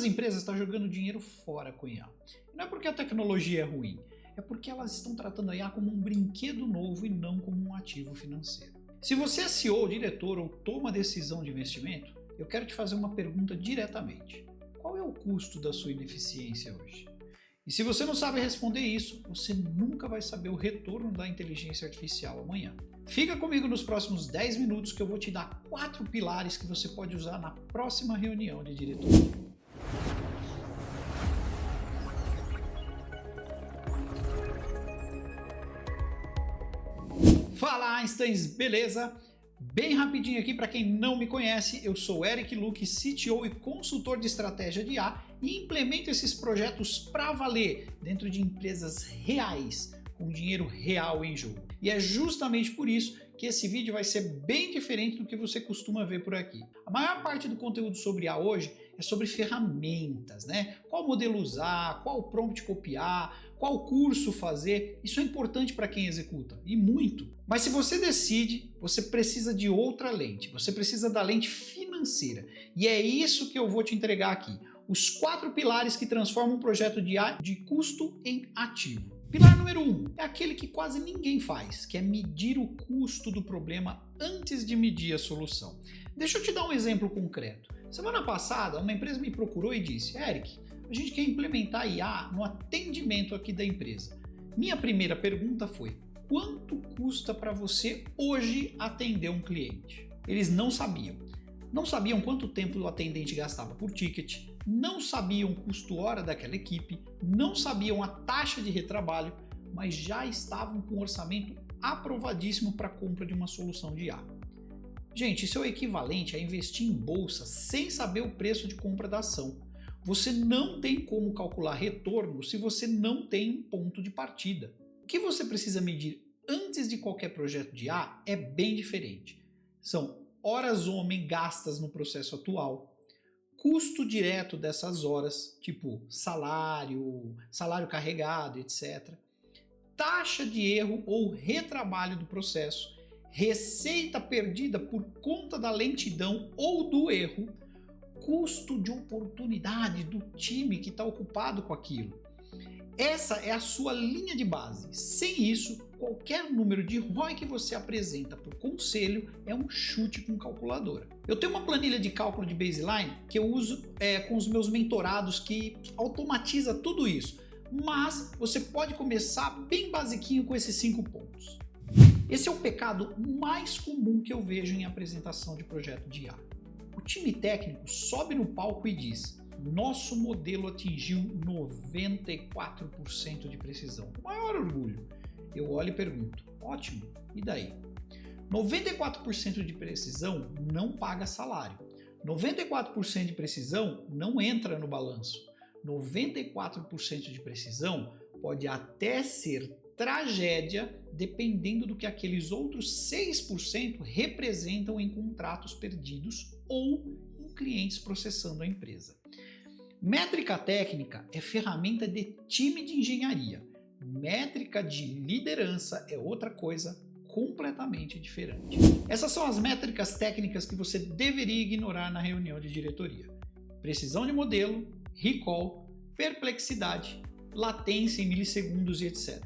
das empresas estão jogando dinheiro fora com IA. Não é porque a tecnologia é ruim, é porque elas estão tratando a IA como um brinquedo novo e não como um ativo financeiro. Se você é CEO, diretor ou toma decisão de investimento, eu quero te fazer uma pergunta diretamente. Qual é o custo da sua ineficiência hoje? E se você não sabe responder isso, você nunca vai saber o retorno da inteligência artificial amanhã. Fica comigo nos próximos 10 minutos que eu vou te dar 4 pilares que você pode usar na próxima reunião de diretoria. Fala Einsteins, beleza? Bem rapidinho aqui para quem não me conhece, eu sou Eric Luque, CTO e consultor de estratégia de IA e implemento esses projetos para valer dentro de empresas reais, com dinheiro real em jogo. E é justamente por isso que esse vídeo vai ser bem diferente do que você costuma ver por aqui. A maior parte do conteúdo sobre IA hoje é sobre ferramentas, né? Qual modelo usar, qual prompt copiar, qual curso fazer. Isso é importante para quem executa, e muito. Mas se você decide, você precisa de outra lente. Você precisa da lente financeira. E é isso que eu vou te entregar aqui. Os 4 pilares que transformam um projeto de IA de custo em ativo. Pilar número 1 é aquele que quase ninguém faz, que é medir o custo do problema antes de medir a solução. Deixa eu te dar um exemplo concreto. Semana passada, uma empresa me procurou e disse: Eric, a gente quer implementar IA no atendimento aqui da empresa. Minha primeira pergunta foi: quanto custa para você hoje atender um cliente? Eles não sabiam. Não sabiam quanto tempo o atendente gastava por ticket, não sabiam o custo hora daquela equipe, não sabiam a taxa de retrabalho, mas já estavam com um orçamento aprovadíssimo para a compra de uma solução de IA. Gente, isso é o equivalente a investir em bolsa sem saber o preço de compra da ação. Você não tem como calcular retorno se você não tem um ponto de partida. O que você precisa medir antes de qualquer projeto de IA é bem diferente. São horas homem gastas no processo atual, custo direto dessas horas, tipo salário carregado, etc. Taxa de erro ou retrabalho do processo, receita perdida por conta da lentidão ou do erro, custo de oportunidade do time que está ocupado com aquilo. Essa é a sua linha de base. Sem isso, qualquer número de ROI que você apresenta por conselho é um chute com calculadora. Eu tenho uma planilha de cálculo de baseline que eu uso com os meus mentorados que automatiza tudo isso, mas você pode começar bem basiquinho com esses 5 pontos. Esse é o pecado mais comum que eu vejo em apresentação de projeto de IA. O time técnico sobe no palco e diz: nosso modelo atingiu 94% de precisão. O maior orgulho. Eu olho e pergunto: ótimo, e daí? 94% de precisão não paga salário. 94% de precisão não entra no balanço. 94% de precisão pode até ser tragédia, dependendo do que aqueles outros 6% representam em contratos perdidos ou em clientes processando a empresa. Métrica técnica é ferramenta de time de engenharia. Métrica de liderança é outra coisa completamente diferente. Essas são as métricas técnicas que você deveria ignorar na reunião de diretoria: precisão de modelo, recall, perplexidade, latência em milissegundos e etc.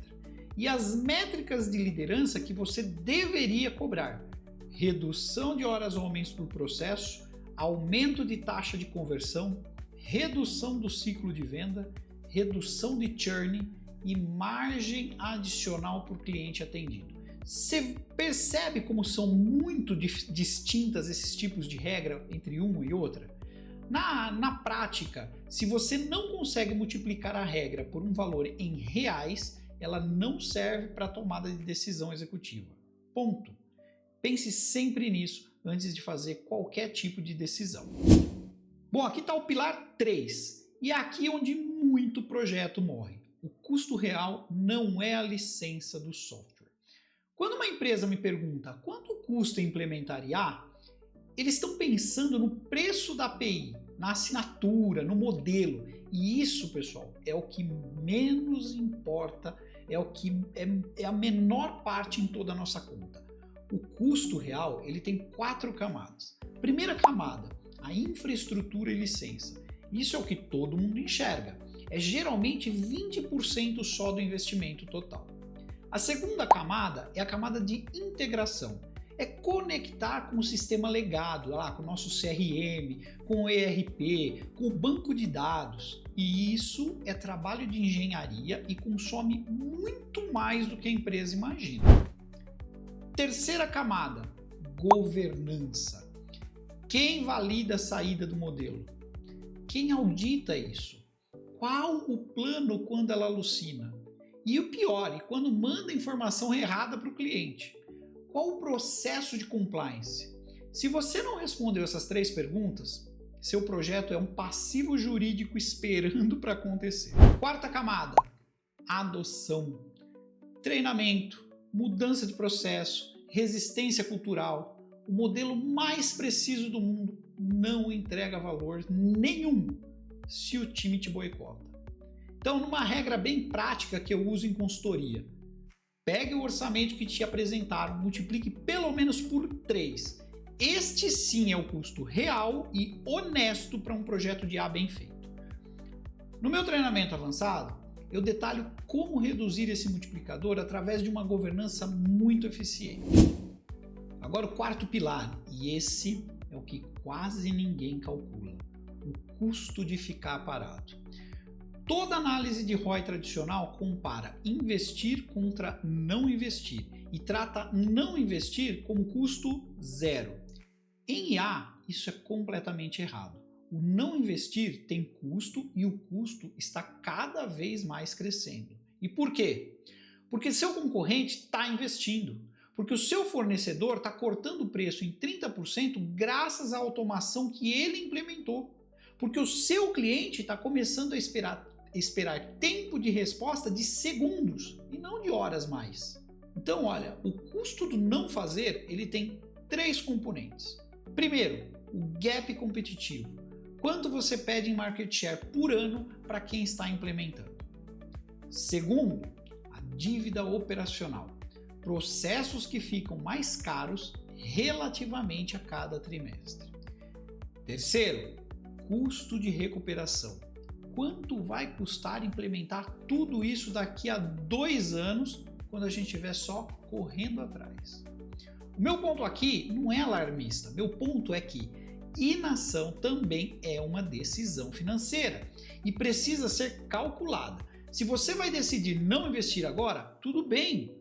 E as métricas de liderança que você deveria cobrar: redução de horas homens por processo, aumento de taxa de conversão, redução do ciclo de venda, redução de churn e margem adicional por cliente atendido. Você percebe como são muito distintas esses tipos de regra entre uma e outra? Na prática, se você não consegue multiplicar a regra por um valor em reais, ela não serve para tomada de decisão executiva. Ponto. Pense sempre nisso antes de fazer qualquer tipo de decisão. Bom, aqui está o pilar 3, e é aqui onde muito projeto morre. O custo real não é a licença do software. Quando uma empresa me pergunta quanto custa implementar IA, eles estão pensando no preço da API, na assinatura, no modelo. E isso, pessoal, é o que menos importa, é a menor parte em toda a nossa conta. O custo real ele tem 4 camadas. Primeira camada, a infraestrutura e licença. Isso é o que todo mundo enxerga. É geralmente 20% só do investimento total. A segunda camada é a camada de integração. É conectar com o sistema legado, com o nosso CRM, com o ERP, com o banco de dados. E isso é trabalho de engenharia e consome muito mais do que a empresa imagina. Terceira camada, governança. Quem valida a saída do modelo? Quem audita isso? Qual o plano quando ela alucina? E o pior, quando manda informação errada para o cliente? Qual o processo de compliance? Se você não respondeu essas 3 perguntas, seu projeto é um passivo jurídico esperando para acontecer. Quarta camada, adoção. Treinamento, mudança de processo, resistência cultural. O modelo mais preciso do mundo não entrega valor nenhum se o time te boicota. Então, numa regra bem prática que eu uso em consultoria, pegue o orçamento que te apresentaram, multiplique pelo menos por 3. Este sim é o custo real e honesto para um projeto de A bem feito. No meu treinamento avançado, eu detalho como reduzir esse multiplicador através de uma governança muito eficiente. Agora o quarto pilar, e esse é o que quase ninguém calcula, o custo de ficar parado. Toda análise de ROI tradicional compara investir contra não investir e trata não investir como custo zero. Em IA, isso é completamente errado. O não investir tem custo e o custo está cada vez mais crescendo. E por quê? Porque seu concorrente está investindo. Porque o seu fornecedor está cortando o preço em 30% graças à automação que ele implementou. Porque o seu cliente está começando a esperar tempo de resposta de segundos e não de horas mais. Então, olha, o custo do não fazer, ele tem 3 componentes. Primeiro, o gap competitivo. Quanto você pede em market share por ano para quem está implementando? Segundo, a dívida operacional. Processos que ficam mais caros relativamente a cada trimestre. Terceiro, custo de recuperação. Quanto vai custar implementar tudo isso daqui a 2 anos, quando a gente estiver só correndo atrás? O meu ponto aqui não é alarmista, meu ponto é que inação também é uma decisão financeira e precisa ser calculada. Se você vai decidir não investir agora, tudo bem,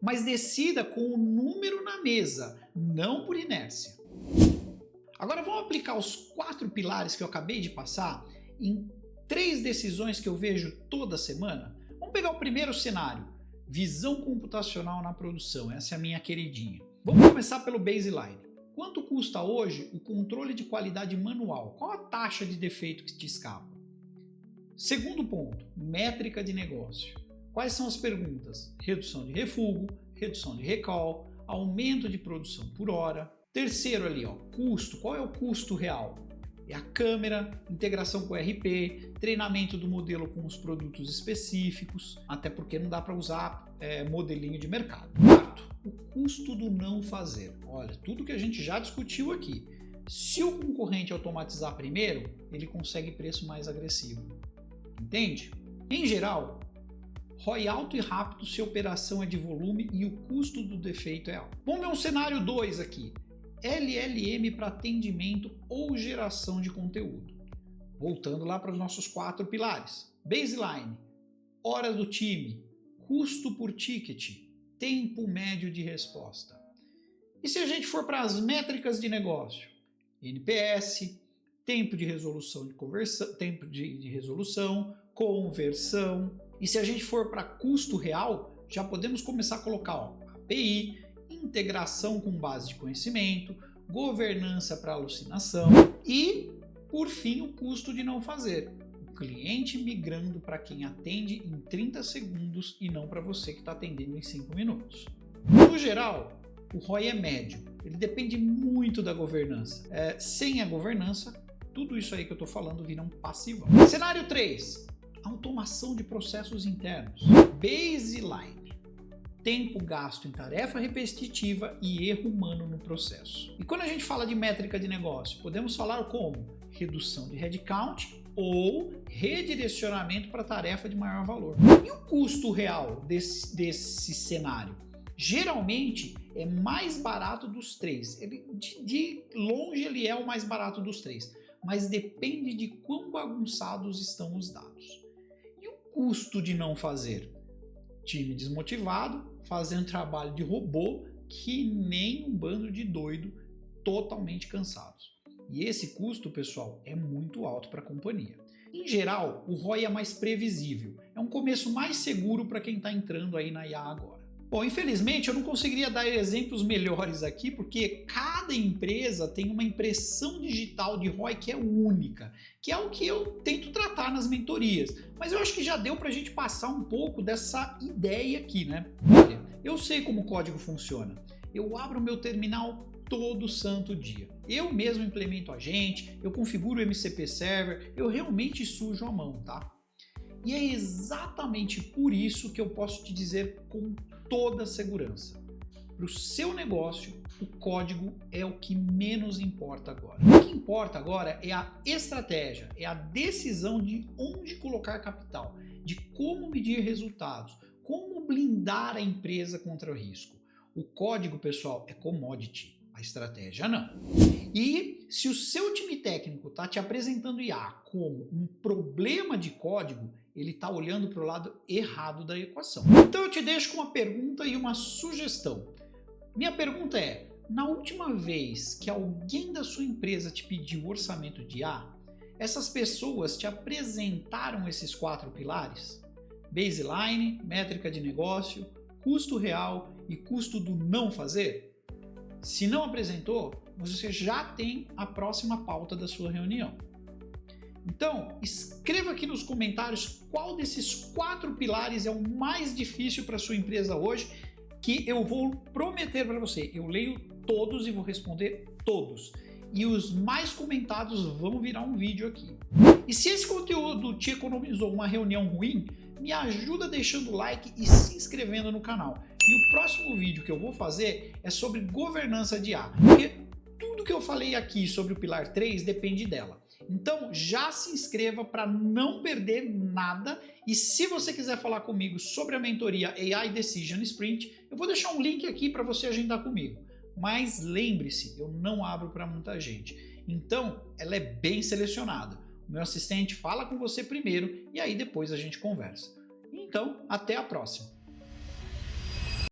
mas decida com o número na mesa, não por inércia. Agora vamos aplicar os 4 pilares que eu acabei de passar em 3 decisões que eu vejo toda semana. Vamos pegar o primeiro cenário, visão computacional na produção, essa é a minha queridinha. Vamos começar pelo baseline. Quanto custa hoje o controle de qualidade manual? Qual a taxa de defeito que te escapa? Segundo ponto, métrica de negócio. Quais são as perguntas? Redução de refúgio, redução de recall, aumento de produção por hora. Terceiro ali, custo. Qual é o custo real? É a câmera, integração com o ERP, treinamento do modelo com os produtos específicos, até porque não dá para usar modelinho de mercado. Quarto, o custo do não fazer. Olha, tudo que a gente já discutiu aqui. Se o concorrente automatizar primeiro, ele consegue preço mais agressivo. Entende? Em geral, ROI alto e rápido se a operação é de volume e o custo do defeito é alto. Vamos ver um cenário 2 aqui. LLM para atendimento ou geração de conteúdo. Voltando lá para os nossos 4 pilares. Baseline, hora do time, custo por ticket, tempo médio de resposta. E se a gente for para as métricas de negócio? NPS, tempo de resolução conversão. E se a gente for para custo real, já podemos começar a colocar API, integração com base de conhecimento, governança para alucinação e, por fim, o custo de não fazer. O cliente migrando para quem atende em 30 segundos e não para você que está atendendo em 5 minutos. No geral, o ROI é médio. Ele depende muito da governança. Sem a governança, tudo isso aí que eu estou falando vira um passivão. Cenário 3. Automação de processos internos. Baseline. Tempo gasto em tarefa repetitiva e erro humano no processo. E quando a gente fala de métrica de negócio, podemos falar como redução de headcount ou redirecionamento para tarefa de maior valor. E o custo real desse cenário? Geralmente é mais barato dos três. De longe ele é o mais barato dos três, mas depende de quão bagunçados estão os dados. E o custo de não fazer? Time desmotivado, fazendo trabalho de robô, que nem um bando de doido, totalmente cansados. E esse custo, pessoal, é muito alto para a companhia. Em geral, o ROI é mais previsível, é um começo mais seguro para quem está entrando aí na IA agora. Bom, infelizmente eu não conseguiria dar exemplos melhores aqui, porque cada empresa tem uma impressão digital de ROI que é única, que é o que eu tento tratar nas mentorias. Mas eu acho que já deu para a gente passar um pouco dessa ideia aqui, né? Olha, eu sei como o código funciona. Eu abro o meu terminal todo santo dia. Eu mesmo implemento agente, eu configuro o MCP Server, eu realmente sujo a mão, tá? E é exatamente por isso que eu posso te dizer com toda segurança. Para o seu negócio, o código é o que menos importa agora. O que importa agora é a estratégia, é a decisão de onde colocar capital, de como medir resultados, como blindar a empresa contra o risco. O código, pessoal, é commodity, a estratégia não. E se o seu time técnico está te apresentando IA como um problema de código, ele está olhando para o lado errado da equação. Então eu te deixo com uma pergunta e uma sugestão. Minha pergunta é, na última vez que alguém da sua empresa te pediu orçamento de IA, essas pessoas te apresentaram esses 4 pilares? Baseline, métrica de negócio, custo real e custo do não fazer? Se não apresentou, você já tem a próxima pauta da sua reunião. Então, escreva aqui nos comentários qual desses 4 pilares é o mais difícil para a sua empresa hoje, que eu vou prometer para você. Eu leio todos e vou responder todos. E os mais comentados vão virar um vídeo aqui. E se esse conteúdo te economizou uma reunião ruim, me ajuda deixando o like e se inscrevendo no canal. E o próximo vídeo que eu vou fazer é sobre governança de IA, porque tudo que eu falei aqui sobre o pilar 3 depende dela. Então já se inscreva para não perder nada, e se você quiser falar comigo sobre a mentoria AI Decision Sprint, eu vou deixar um link aqui para você agendar comigo. Mas lembre-se, eu não abro para muita gente, então ela é bem selecionada. O meu assistente fala com você primeiro e aí depois a gente conversa. Então, até a próxima!